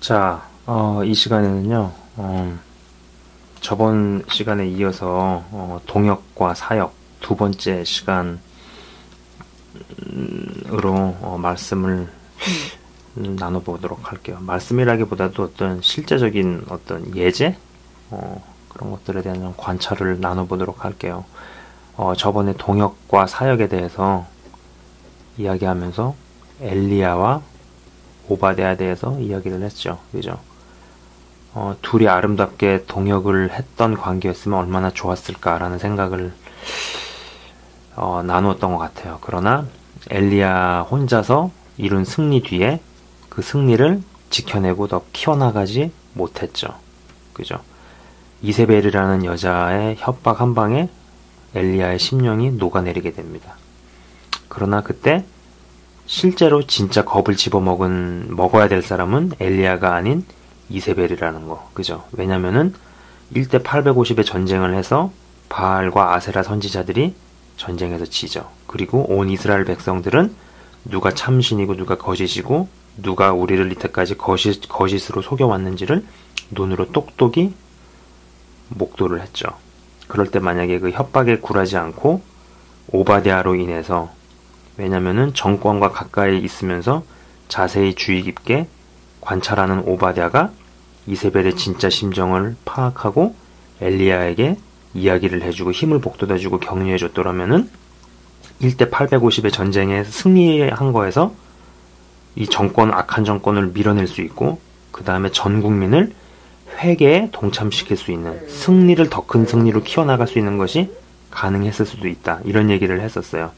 자, 이 시간에는요, 저번 시간에 이어서 동역과 사역 두 번째 시간으로 말씀을 나눠보도록 할게요. 말씀이라기보다도 어떤 실제적인 어떤 예제? 그런 것들에 대한 좀 관찰을 나눠보도록 할게요. 저번에 동역과 사역에 대해서 이야기하면서 엘리야와 오바댜에 대해서 이야기를 했죠. 그죠? 둘이 아름답게 동역을 했던 관계였으면 얼마나 좋았을까라는 생각을 나누었던 것 같아요. 그러나 엘리야 혼자서 이룬 승리 뒤에 그 승리를 지켜내고 더 키워나가지 못했죠. 그죠? 이세벨이라는 여자의 협박 한 방에 엘리야의 심령이 녹아내리게 됩니다. 그러나 그때 실제로 진짜 겁을 먹어야 될 사람은 엘리야가 아닌 이세벨이라는 거. 그죠? 왜냐면은 1대 850의 전쟁을 해서 바알과 아세라 선지자들이 전쟁에서 지죠. 그리고 온 이스라엘 백성들은 누가 참신이고 누가 거짓이고 누가 우리를 이때까지 거짓으로 속여왔는지를 눈으로 똑똑히 목도를 했죠. 그럴 때 만약에 그 협박에 굴하지 않고 오바댜로 인해서, 왜냐면은 정권과 가까이 있으면서 자세히 주의 깊게 관찰하는 오바댜가 이세벨의 진짜 심정을 파악하고 엘리야에게 이야기를 해주고 힘을 북돋아주고 격려해줬더라면은 1대 850의 전쟁에 승리한 거에서 이 악한 정권을 밀어낼 수 있고, 그 다음에 전 국민을 회개에 동참시킬 수 있는 승리를, 더 큰 승리로 키워나갈 수 있는 것이 가능했을 수도 있다. 이런 얘기를 했었어요.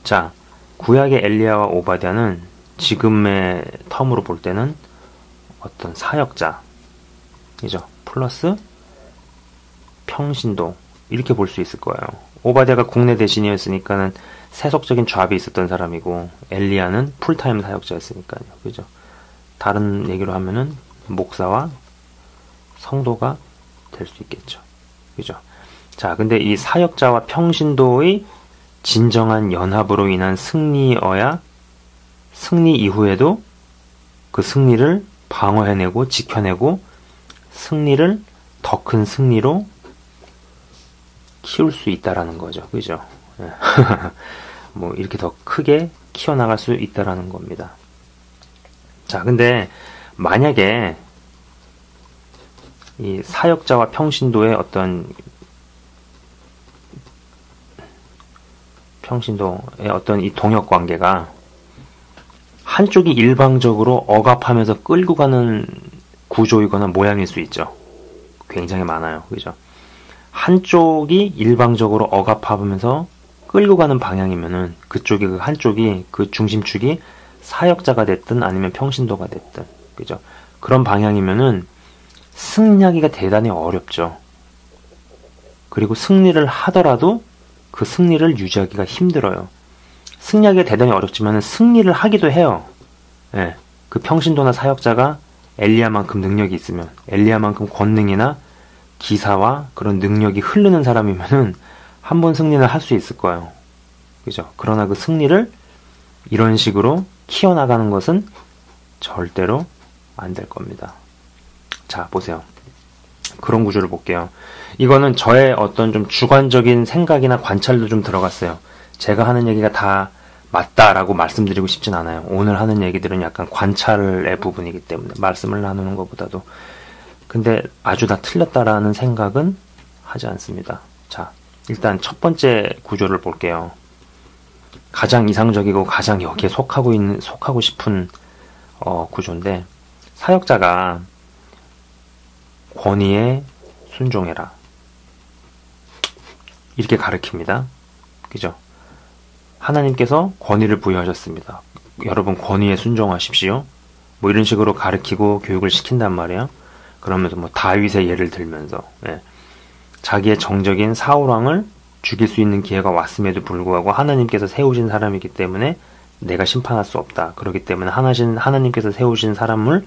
자, 구약의 엘리야와 오바댜는 지금의 텀으로 볼 때는 어떤 사역자이죠. 플러스 평신도, 이렇게 볼 수 있을 거예요. 오바댜가 국내 대신이었으니까는 세속적인 좌비 있었던 사람이고, 엘리야는 풀타임 사역자였으니까요. 그죠? 다른 얘기로 하면은 목사와 성도가 될 수 있겠죠. 그죠? 자, 근데 이 사역자와 평신도의 진정한 연합으로 인한 승리여야 승리 이후에도 그 승리를 방어해내고 지켜내고 승리를 더 큰 승리로 키울 수 있다라는 거죠. 그죠? 뭐 이렇게 더 크게 키워나갈 수 있다라는 겁니다. 자, 근데 만약에 이 사역자와 평신도의 어떤 이 동역 관계가 한쪽이 일방적으로 억압하면서 끌고 가는 구조이거나 모양일 수 있죠. 굉장히 많아요. 그죠? 한쪽이 일방적으로 억압하면서 끌고 가는 방향이면은 그 한쪽이 그 중심축이 사역자가 됐든 아니면 평신도가 됐든, 그죠? 그런 방향이면은 승리하기가 대단히 어렵죠. 그리고 승리를 하더라도 그 승리를 유지하기가 힘들어요. 승리하기가 대단히 어렵지만 승리를 하기도 해요. 예, 그 평신도나 사역자가 엘리야만큼 능력이 있으면, 엘리야만큼 권능이나 기사와 그런 능력이 흐르는 사람이면은 한 번 승리는 할 수 있을 거예요. 그죠? 그러나 그 승리를 이런 식으로 키워나가는 것은 절대로 안 될 겁니다. 자, 보세요. 그런 구조를 볼게요. 이거는 저의 어떤 좀 주관적인 생각이나 관찰도 좀 들어갔어요. 제가 하는 얘기가 다 맞다라고 말씀드리고 싶진 않아요. 오늘 하는 얘기들은 약간 관찰의 부분이기 때문에 말씀을 나누는 것보다도. 근데 아주 다 틀렸다라는 생각은 하지 않습니다. 자, 일단 첫 번째 구조를 볼게요. 가장 이상적이고 가장 여기에 속하고 싶은 구조인데, 사역자가 권위에 순종해라, 이렇게 가르칩니다. 그죠? 하나님께서 권위를 부여하셨습니다. 여러분 권위에 순종하십시오. 뭐 이런 식으로 가르치고 교육을 시킨단 말이에요. 그러면서 뭐 다윗의 예를 들면서, 예, 자기의 정적인 사울왕을 죽일 수 있는 기회가 왔음에도 불구하고 하나님께서 세우신 사람이기 때문에 내가 심판할 수 없다. 그렇기 때문에 하나님께서 세우신 사람을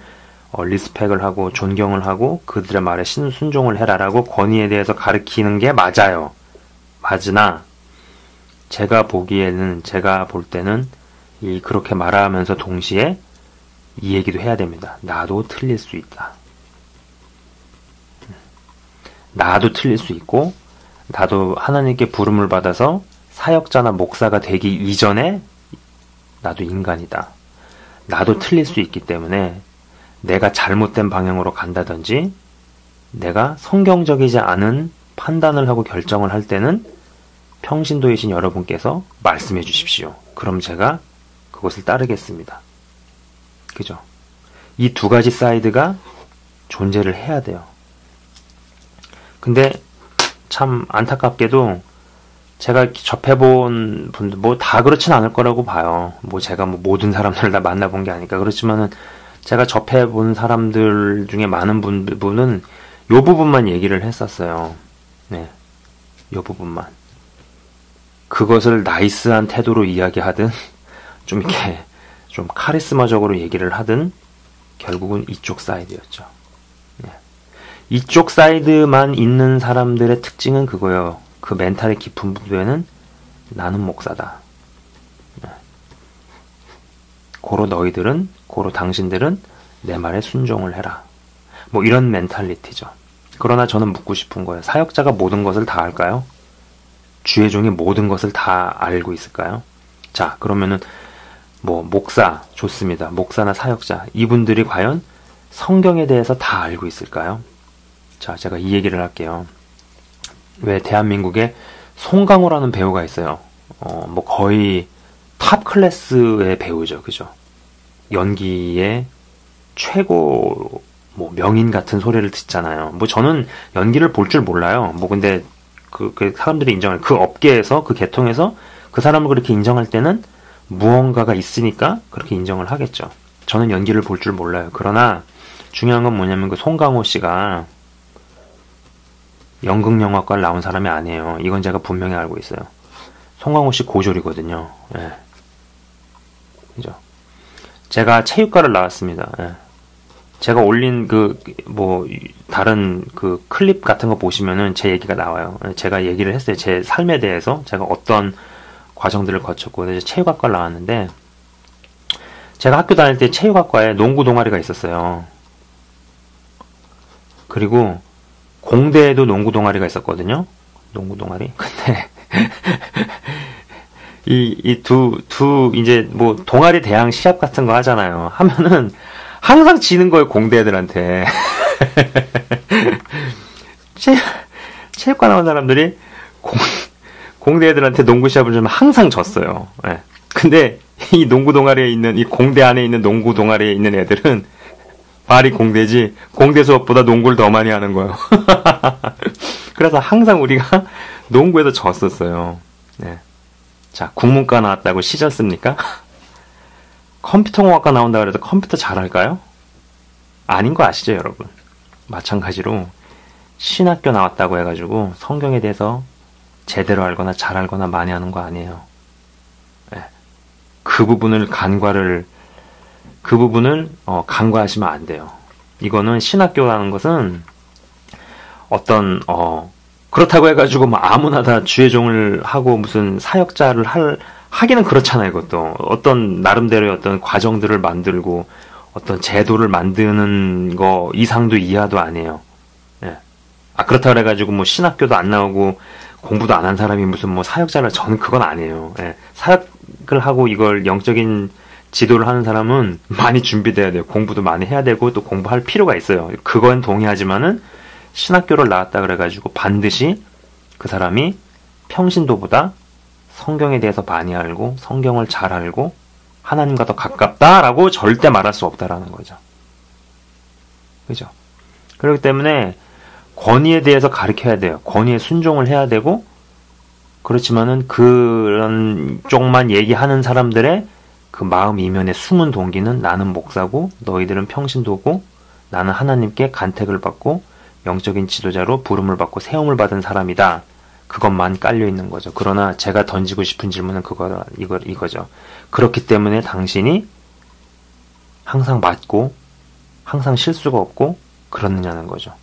리스펙을 하고 존경을 하고 그들의 말에 순종을 해라라고 권위에 대해서 가르치는 게 맞아요. 맞으나 제가 볼 때는 그렇게 말하면서 동시에 이 얘기도 해야 됩니다. 나도 틀릴 수 있다. 나도 틀릴 수 있고, 나도 하나님께 부름을 받아서 사역자나 목사가 되기 이전에 나도 인간이다. 나도 틀릴 수 있기 때문에 내가 잘못된 방향으로 간다든지 내가 성경적이지 않은 판단을 하고 결정을 할 때는 평신도이신 여러분께서 말씀해 주십시오. 그럼 제가 그것을 따르겠습니다. 그죠? 이 두 가지 사이드가 존재를 해야 돼요. 근데 참 안타깝게도 제가 접해본 분들 뭐 다 그렇진 않을 거라고 봐요. 뭐 제가 뭐 모든 사람들을 다 만나본 게 아니까. 그렇지만은 제가 접해본 사람들 중에 많은 분은 요 부분만 얘기를 했었어요. 네, 요 부분만. 그것을 나이스한 태도로 이야기하든 좀 이렇게 좀 카리스마적으로 얘기를 하든 결국은 이쪽 사이드였죠. 네. 이쪽 사이드만 있는 사람들의 특징은 그거예요. 그 멘탈의 깊은 부분에는 나는 목사다. 네. 고로 너희들은, 고로 당신들은 내 말에 순종을 해라. 뭐 이런 멘탈리티죠. 그러나 저는 묻고 싶은 거예요. 사역자가 모든 것을 다 알까요? 주의 종이 모든 것을 다 알고 있을까요? 자, 그러면은 뭐 목사 좋습니다. 목사나 사역자 이분들이 과연 성경에 대해서 다 알고 있을까요? 자, 제가 이 얘기를 할게요. 왜 대한민국에 송강호라는 배우가 있어요. 뭐 거의 탑 클래스의 배우죠. 그죠? 연기의 최고 뭐 명인 같은 소리를 듣잖아요. 뭐 저는 연기를 볼 줄 몰라요. 뭐 근데 그 사람들이 인정할 그 업계에서 그 계통에서 그 사람을 그렇게 인정할 때는 무언가가 있으니까 그렇게 인정을 하겠죠. 저는 연기를 볼 줄 몰라요. 그러나 중요한 건 뭐냐면 그 송강호 씨가 연극영화과를 나온 사람이 아니에요. 이건 제가 분명히 알고 있어요. 송강호 씨 고졸이거든요. 예. 그죠? 제가 체육과를 나왔습니다. 예. 제가 올린 다른 클립 같은 거 보시면은 제 얘기가 나와요. 제가 얘기를 했어요. 제 삶에 대해서 제가 어떤 과정들을 거쳤고, 이제 체육학과를 나왔는데, 제가 학교 다닐 때 체육학과에 농구 동아리가 있었어요. 그리고 공대에도 농구 동아리가 있었거든요. 농구 동아리. 근데 이제 뭐 동아리 대항 시합 같은 거 하잖아요. 하면은 항상 지는 거예요, 공대 애들한테. 체육과 나온 사람들이 공대 애들한테 농구 시합을 좀 항상 졌어요. 예. 근데 이 농구 동아리에 있는, 이 공대 안에 있는 농구 동아리에 있는 애들은 말이 공대지, 공대 수업보다 농구를 더 많이 하는 거예요. 그래서 항상 우리가 농구에서 졌었어요. 네. 자, 국문과 나왔다고 시졌습니까? 컴퓨터공학과 나온다고 해서 컴퓨터 잘할까요? 아닌 거 아시죠, 여러분? 마찬가지로 신학교 나왔다고 해가지고 성경에 대해서 제대로 알거나 잘 알거나 많이 하는 거 아니에요. 네. 그 부분을 간과하시면 안 돼요. 이거는 신학교라는 것은 그렇다고 해가지고 뭐 아무나 다 주의 종을 하고 무슨 사역자를 하기는 그렇잖아요. 이것도 어떤 나름대로의 어떤 과정들을 만들고 어떤 제도를 만드는 거 이상도 이하도 아니에요. 예. 그렇다고 해가지고 뭐 신학교도 안 나오고 공부도 안 한 사람이 무슨 뭐 저는 그건 아니에요. 예. 사역을 하고 이걸 영적인 지도를 하는 사람은 많이 준비돼야 돼요. 공부도 많이 해야 되고 또 공부할 필요가 있어요. 그건 동의하지만은 신학교를 나왔다 그래가지고 반드시 그 사람이 평신도보다 성경에 대해서 많이 알고 성경을 잘 알고 하나님과 더 가깝다라고 절대 말할 수 없다라는 거죠. 그죠? 그렇기 때문에 권위에 대해서 가르쳐야 돼요. 권위에 순종을 해야 되고, 그렇지만은 그런 쪽만 얘기하는 사람들의 그 마음 이면의 숨은 동기는 나는 목사고 너희들은 평신도고 나는 하나님께 간택을 받고 영적인 지도자로 부름을 받고 세움을 받은 사람이다. 그것만 깔려 있는 거죠. 그러나 제가 던지고 싶은 질문은 이거죠. 그렇기 때문에 당신이 항상 맞고 항상 실수가 없고 그렇느냐는 거죠.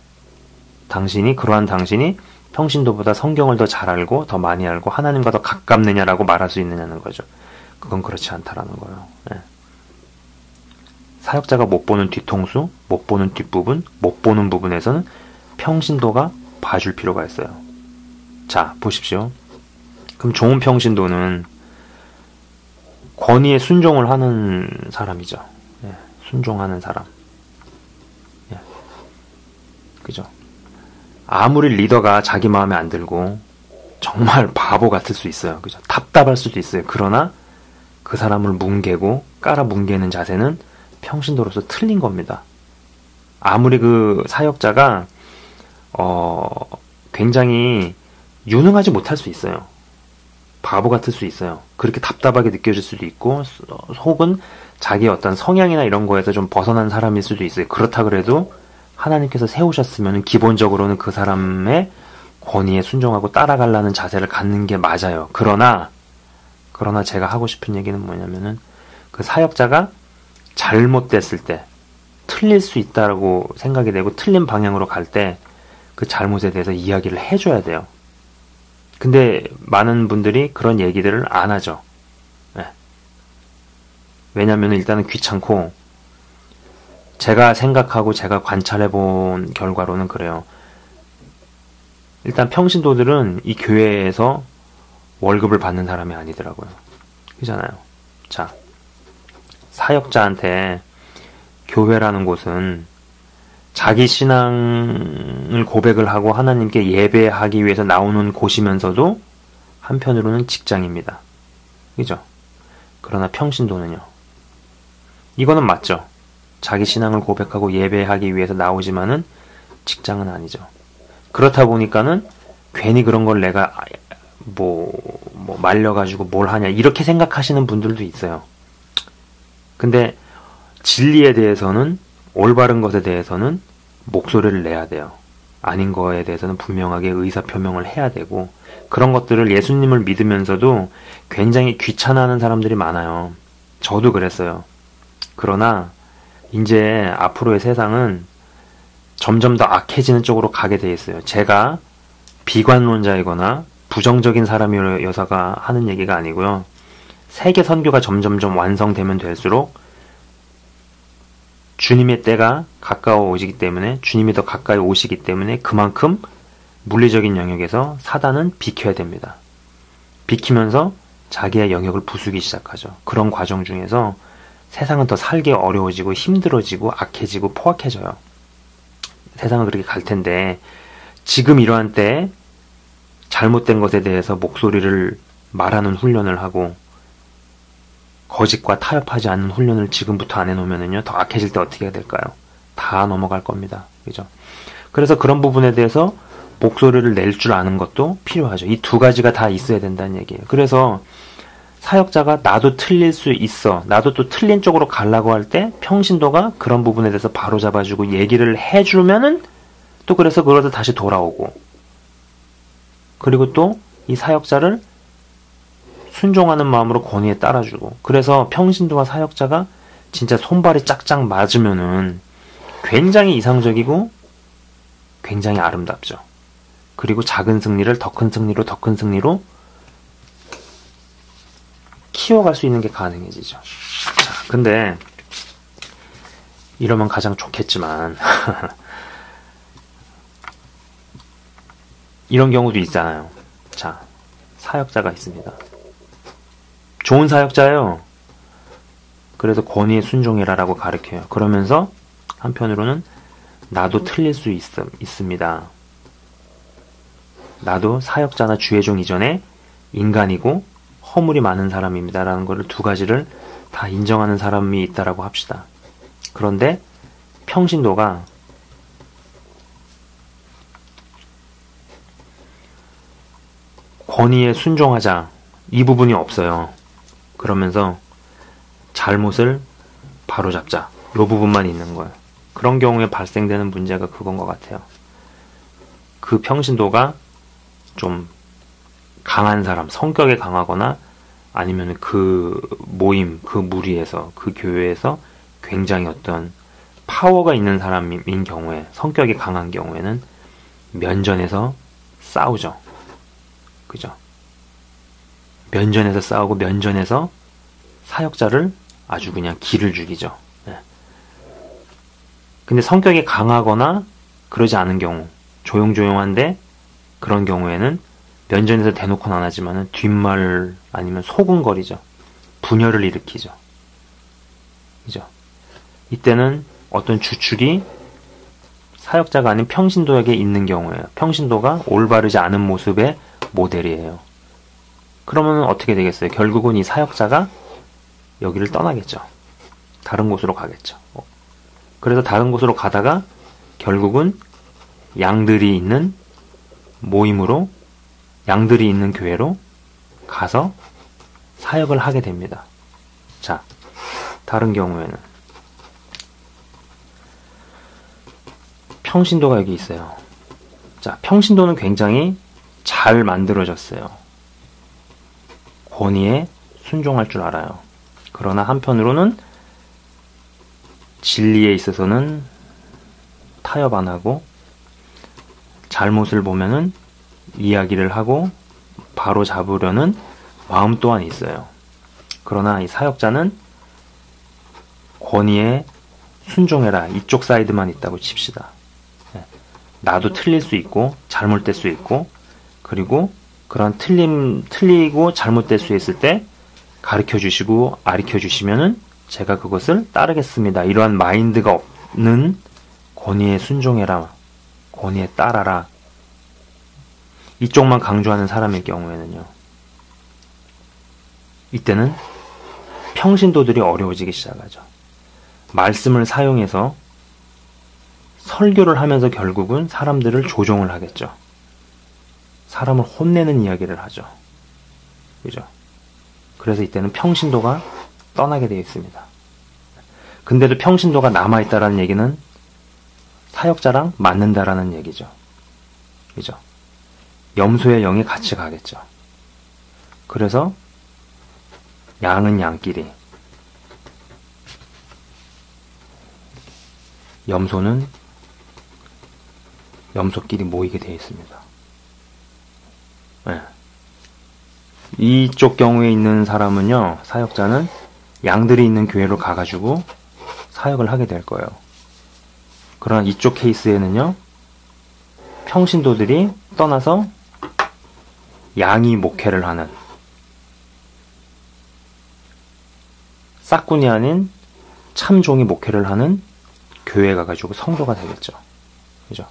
그러한 당신이 평신도보다 성경을 더 잘 알고 더 많이 알고 하나님과 더 가깝느냐라고 말할 수 있느냐는 거죠. 그건 그렇지 않다라는 거예요. 네. 사역자가 못 보는 뒤통수, 못 보는 뒷부분, 못 보는 부분에서는 평신도가 봐줄 필요가 있어요. 자, 보십시오. 그럼 좋은 평신도는 권위에 순종을 하는 사람이죠. 예, 순종하는 사람. 예, 그죠? 아무리 리더가 자기 마음에 안 들고 정말 바보 같을 수 있어요. 그죠? 답답할 수도 있어요. 그러나 그 사람을 뭉개고 깔아 뭉개는 자세는 평신도로서 틀린 겁니다. 아무리 그 사역자가 굉장히 유능하지 못할 수 있어요. 바보 같을 수 있어요. 그렇게 답답하게 느껴질 수도 있고, 혹은 자기의 어떤 성향이나 이런 거에서 좀 벗어난 사람일 수도 있어요. 그렇다 그래도 하나님께서 세우셨으면 기본적으로는 그 사람의 권위에 순종하고 따라가려는 자세를 갖는 게 맞아요. 그러나 제가 하고 싶은 얘기는 뭐냐면은 그 사역자가 잘못됐을 때, 틀릴 수 있다라고 생각이 되고 틀린 방향으로 갈 때 그 잘못에 대해서 이야기를 해줘야 돼요. 근데 많은 분들이 그런 얘기들을 안 하죠. 네. 왜냐면 일단은 귀찮고, 제가 생각하고 제가 관찰해본 결과로는 그래요. 일단 평신도들은 이 교회에서 월급을 받는 사람이 아니더라고요. 그잖아요. 자, 사역자한테 교회라는 곳은 자기 신앙을 고백을 하고 하나님께 예배하기 위해서 나오는 곳이면서도 한편으로는 직장입니다. 그죠? 그러나 평신도는요. 이거는 맞죠. 자기 신앙을 고백하고 예배하기 위해서 나오지만은 직장은 아니죠. 그렇다 보니까는 괜히 그런 걸 내가 말려가지고 뭘 하냐 이렇게 생각하시는 분들도 있어요. 근데 진리에 대해서는, 올바른 것에 대해서는 목소리를 내야 돼요. 아닌 거에 대해서는 분명하게 의사표명을 해야 되고, 그런 것들을 예수님을 믿으면서도 굉장히 귀찮아하는 사람들이 많아요. 저도 그랬어요. 그러나 이제 앞으로의 세상은 점점 더 악해지는 쪽으로 가게 돼 있어요. 제가 비관론자이거나 부정적인 사람이어서가 하는 얘기가 아니고요. 세계 선교가 점점점 완성되면 될수록 주님의 때가 가까워오시기 때문에, 주님이 더 가까이 오시기 때문에 그만큼 물리적인 영역에서 사단은 비켜야 됩니다. 비키면서 자기의 영역을 부수기 시작하죠. 그런 과정 중에서 세상은 더 살기 어려워지고 힘들어지고 악해지고 포악해져요. 세상은 그렇게 갈 텐데, 지금 이러한 때에 잘못된 것에 대해서 목소리를 말하는 훈련을 하고 거짓과 타협하지 않는 훈련을 지금부터 안 해놓으면요, 더 악해질 때 어떻게 해야 될까요? 다 넘어갈 겁니다. 그죠? 그래서 그런 부분에 대해서 목소리를 낼 줄 아는 것도 필요하죠. 이 두 가지가 다 있어야 된다는 얘기예요. 그래서 사역자가 나도 틀릴 수 있어, 나도 또 틀린 쪽으로 가려고 할 때 평신도가 그런 부분에 대해서 바로 잡아주고 얘기를 해주면은 또 그래서 그러다 다시 돌아오고, 그리고 또 이 사역자를 순종하는 마음으로 권위에 따라주고, 그래서 평신도와 사역자가 진짜 손발이 짝짝 맞으면은 굉장히 이상적이고 굉장히 아름답죠. 그리고 작은 승리를 더 큰 승리로 더 큰 승리로 키워갈 수 있는 게 가능해지죠. 자, 근데 이러면 가장 좋겠지만 이런 경우도 있잖아요. 자, 사역자가 있습니다. 좋은 사역자예요. 그래서 권위에 순종해라라고 가르쳐요. 그러면서 한편으로는 나도 틀릴 수 있습니다. 나도 사역자나 주의종 이전에 인간이고 허물이 많은 사람입니다. 라는 거를 두 가지를 다 인정하는 사람이 있다라고 합시다. 그런데 평신도가 권위에 순종하자, 이 부분이 없어요. 그러면서 잘못을 바로잡자, 이 부분만 있는 거예요. 그런 경우에 발생되는 문제가 그건 것 같아요. 그 평신도가 좀 강한 사람, 성격에 강하거나 아니면 그 모임, 그 무리에서, 그 교회에서 굉장히 어떤 파워가 있는 사람인 경우에, 성격이 강한 경우에는 면전에서 싸우죠. 그죠? 면전에서 싸우고 면전에서 사역자를 아주 그냥 기를 죽이죠. 네. 근데 성격이 강하거나 그러지 않은 경우, 조용조용한데 그런 경우에는 면전에서 대놓고는 안 하지만은 뒷말 아니면 소근거리죠. 분열을 일으키죠. 그죠? 이때는 어떤 주축이 사역자가 아닌 평신도에게 있는 경우에요. 평신도가 올바르지 않은 모습의 모델이에요. 그러면 어떻게 되겠어요? 결국은 이 사역자가 여기를 떠나겠죠. 다른 곳으로 가겠죠. 그래서 다른 곳으로 가다가 결국은 양들이 있는 모임으로, 양들이 있는 교회로 가서 사역을 하게 됩니다. 자, 다른 경우에는 평신도가 여기 있어요. 자, 평신도는 굉장히 잘 만들어졌어요. 권위에 순종할 줄 알아요. 그러나 한편으로는 진리에 있어서는 타협 안 하고, 잘못을 보면은 이야기를 하고 바로 잡으려는 마음 또한 있어요. 그러나 이 사역자는 권위에 순종해라, 이쪽 사이드만 있다고 칩시다. 나도 틀릴 수 있고 잘못될 수 있고, 그리고 그런 틀리고 잘못될 수 있을 때 가르쳐 주시고 아리켜 주시면은 제가 그것을 따르겠습니다. 이러한 마인드가 없는, 권위에 순종해라, 권위에 따라라, 이쪽만 강조하는 사람의 경우에는요, 이때는 평신도들이 어려워지기 시작하죠. 말씀을 사용해서 설교를 하면서 결국은 사람들을 조종을 하겠죠. 사람을 혼내는 이야기를 하죠. 그죠? 그래서 이때는 평신도가 떠나게 되어 있습니다. 근데도 평신도가 남아있다라는 얘기는 사역자랑 맞는다라는 얘기죠. 그죠? 염소의 영이 같이 가겠죠. 그래서 양은 양끼리, 염소는 염소끼리 모이게 되어 있습니다. 네. 이쪽 경우에 있는 사람은요, 사역자는 양들이 있는 교회로 가가지고 사역을 하게 될 거예요. 그러나 이쪽 케이스에는요, 평신도들이 떠나서 양이 목회를 하는, 싹군이 아닌 참종이 목회를 하는 교회에 가가지고 성도가 되겠죠. 그죠?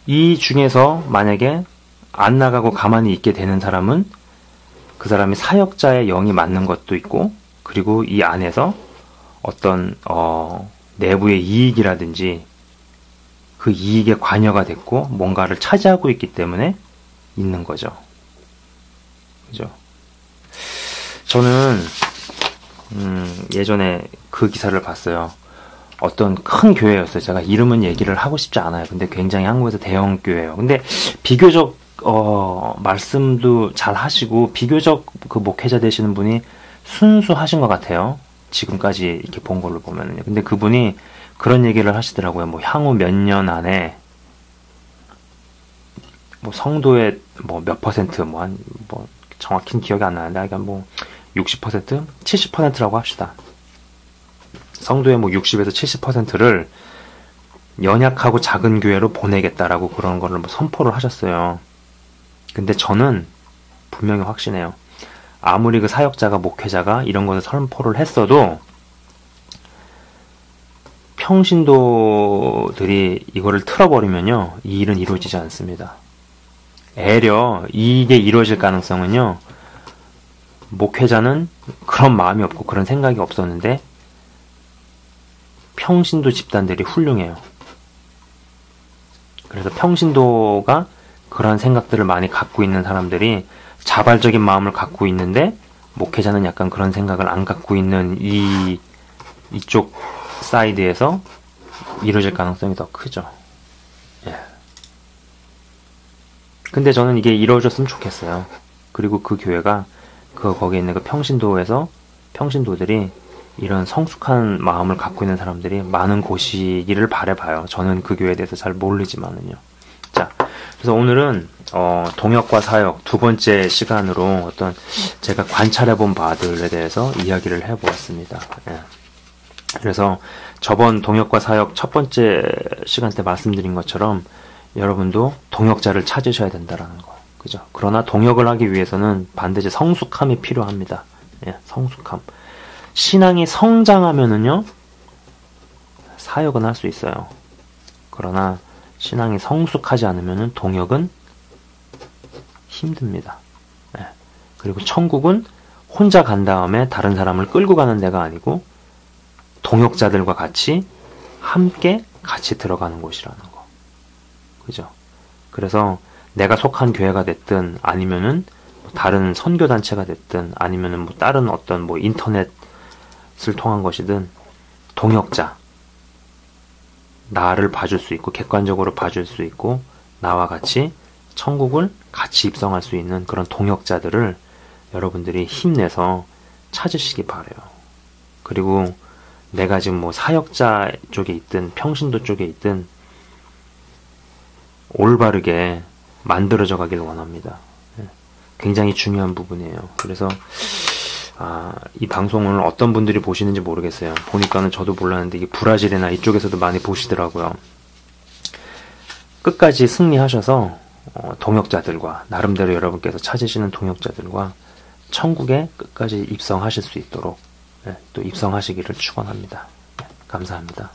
이 중에서 만약에 안 나가고 가만히 있게 되는 사람은 그 사람이 사역자의 영이 맞는 것도 있고, 그리고 이 안에서 어떤 내부의 이익이라든지 그 이익에 관여가 됐고 뭔가를 차지하고 있기 때문에 있는 거죠. 그죠? 저는 예전에 그 기사를 봤어요. 어떤 큰 교회였어요. 제가 이름은 얘기를 하고 싶지 않아요. 근데 굉장히 한국에서 대형 교회예요. 근데 비교적 말씀도 잘 하시고 비교적 그 목회자 되시는 분이 순수하신 것 같아요. 지금까지 이렇게 본 걸로 보면은요. 근데 그분이 그런 얘기를 하시더라고요. 뭐 향후 몇 년 안에 뭐 성도의 뭐 몇 퍼센트, 뭐 정확히는 기억이 안 나는데, 그러니까 뭐 60%, 70%라고 합시다. 성도의 뭐 60에서 70%를 연약하고 작은 교회로 보내겠다라고 그런 거를 뭐 선포를 하셨어요. 근데 저는 분명히 확신해요. 아무리 그 사역자가, 목회자가 이런 것을 선포를 했어도 평신도들이 이거를 틀어버리면요, 이 일은 이루어지지 않습니다. 애려 이게 이루어질 가능성은요, 목회자는 그런 마음이 없고 그런 생각이 없었는데 평신도 집단들이 훌륭해요. 그래서 평신도가 그런 생각들을 많이 갖고 있는 사람들이 자발적인 마음을 갖고 있는데, 목회자는 약간 그런 생각을 안 갖고 있는 이쪽 사이드에서 이루어질 가능성이 더 크죠. 예. 근데 저는 이게 이루어졌으면 좋겠어요. 그리고 그 교회가 거기에 있는 그 평신도들이 이런 성숙한 마음을 갖고 있는 사람들이 많은 곳이기를 바라봐요. 저는 그 교회에 대해서 잘 모르지만은요. 자, 그래서 오늘은 동역과 사역 두 번째 시간으로 어떤 제가 관찰해본 바들에 대해서 이야기를 해보았습니다. 예. 그래서 저번 동역과 사역 첫 번째 시간 때 말씀드린 것처럼 여러분도 동역자를 찾으셔야 된다라는 거. 그죠? 그러나 동역을 하기 위해서는 반드시 성숙함이 필요합니다. 예, 성숙함. 신앙이 성장하면은요, 사역은 할 수 있어요. 그러나 신앙이 성숙하지 않으면은 동역은 힘듭니다. 예. 그리고 천국은 혼자 간 다음에 다른 사람을 끌고 가는 데가 아니고 동역자들과 같이 함께 같이 들어가는 곳이라는 거. 그죠? 그래서 내가 속한 교회가 됐든 아니면은 다른 선교단체가 됐든 아니면은 뭐 다른 어떤 뭐 인터넷을 통한 것이든 동역자, 나를 봐줄 수 있고 객관적으로 봐줄 수 있고 나와 같이 천국을 같이 입성할 수 있는 그런 동역자들을 여러분들이 힘내서 찾으시기 바라요. 그리고 내가 지금 뭐 사역자 쪽에 있든 평신도 쪽에 있든 올바르게 만들어져 가길 원합니다. 굉장히 중요한 부분이에요. 그래서 이 방송을 어떤 분들이 보시는지 모르겠어요. 보니까는 저도 몰랐는데 이게 브라질이나 이쪽에서도 많이 보시더라고요. 끝까지 승리하셔서 동역자들과 나름대로 여러분께서 찾으시는 동역자들과 천국에 끝까지 입성하실 수 있도록 또 입성하시기를 축원합니다. 감사합니다.